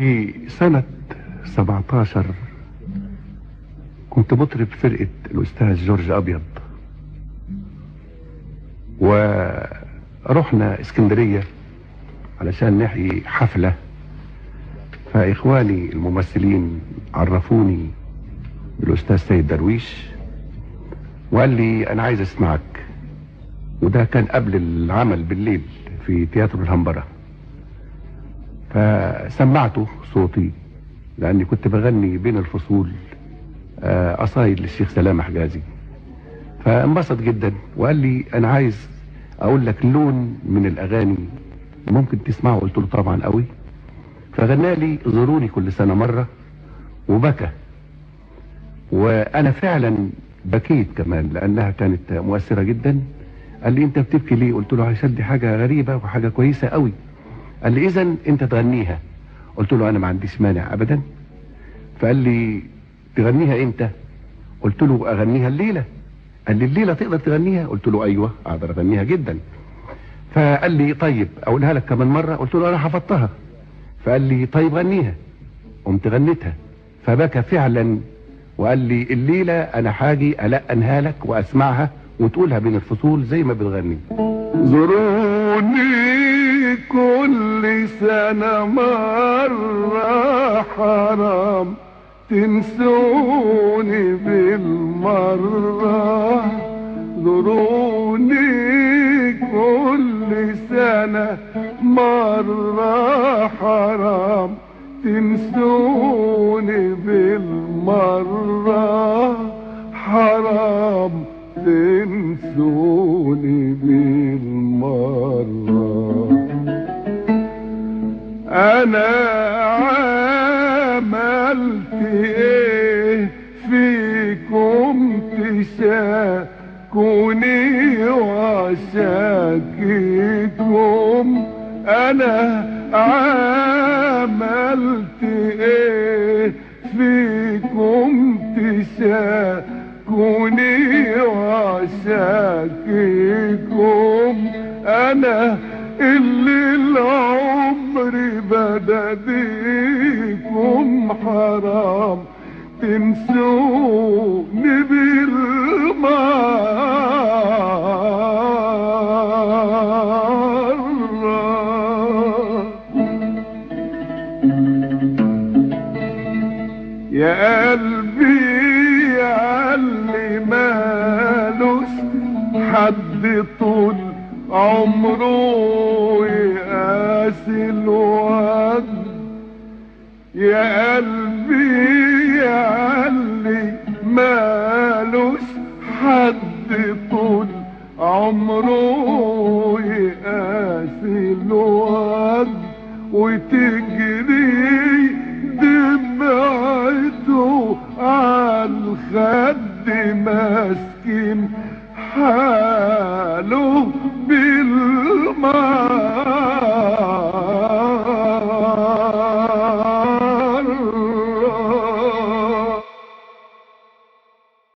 في سنة 17 كنت بطرب فرقة الأستاذ جورج أبيض، ورحنا اسكندرية علشان نحيي حفلة. فإخواني الممثلين عرفوني بالأستاذ سيد درويش وقال لي أنا عايز أسمعك، وده كان قبل العمل بالليل في تياترو الهمبرة. فسمعته صوتي لأني كنت بغني بين الفصول قصايد للشيخ سلامة حجازي، فانبسط جدا وقال لي أنا عايز أقول لك لون من الأغاني ممكن تسمعه. قلت له طبعا قوي. فغنى لي زوروني كل سنة مرة وبكى، وأنا فعلا بكيت كمان لأنها كانت مؤثرة جدا. قال لي أنت بتبكي ليه؟ قلت له عشان دي حاجة غريبة وحاجة كويسة قوي. قال لي إذن أنت تغنيها. قلت له أنا ما عنديش مانع أبدا. فقال لي تغنيها إمتى؟ قلت له أغنيها الليلة. قال لي الليلة تقدر تغنيها؟ قلت له أيوة أقدر أغنيها جدا. فقال لي طيب أقولها لك كمان مرة؟ قلت له أنا حفظتها. فقال لي طيب غنيها. قمت غنيتها فبكى فعلا وقال لي الليلة أنا حاجي ألقنها لك وأسمعها وتقولها بين الفصول زي ما بتغني. زوروني كل سنة مرة، حرام تنسوني بالمرة. زوروني كل سنة مرة، حرام تنسوني بالمرة. حرام تنسوني بالمرة. أنا عملت إيه فيكم تشاكوني وأشاكيكم؟ أنا عملت إيه فيكم تشاكوني وأشاكيكم؟ أنا اللي العمر بدديكم، حرام تنسوني بالمرة. يا قلبي يا اللي مالوش حد طول عمره يقاسي الوجد. يا قلبي يا اللي مالوش حد طول عمره يقاسي الوجد،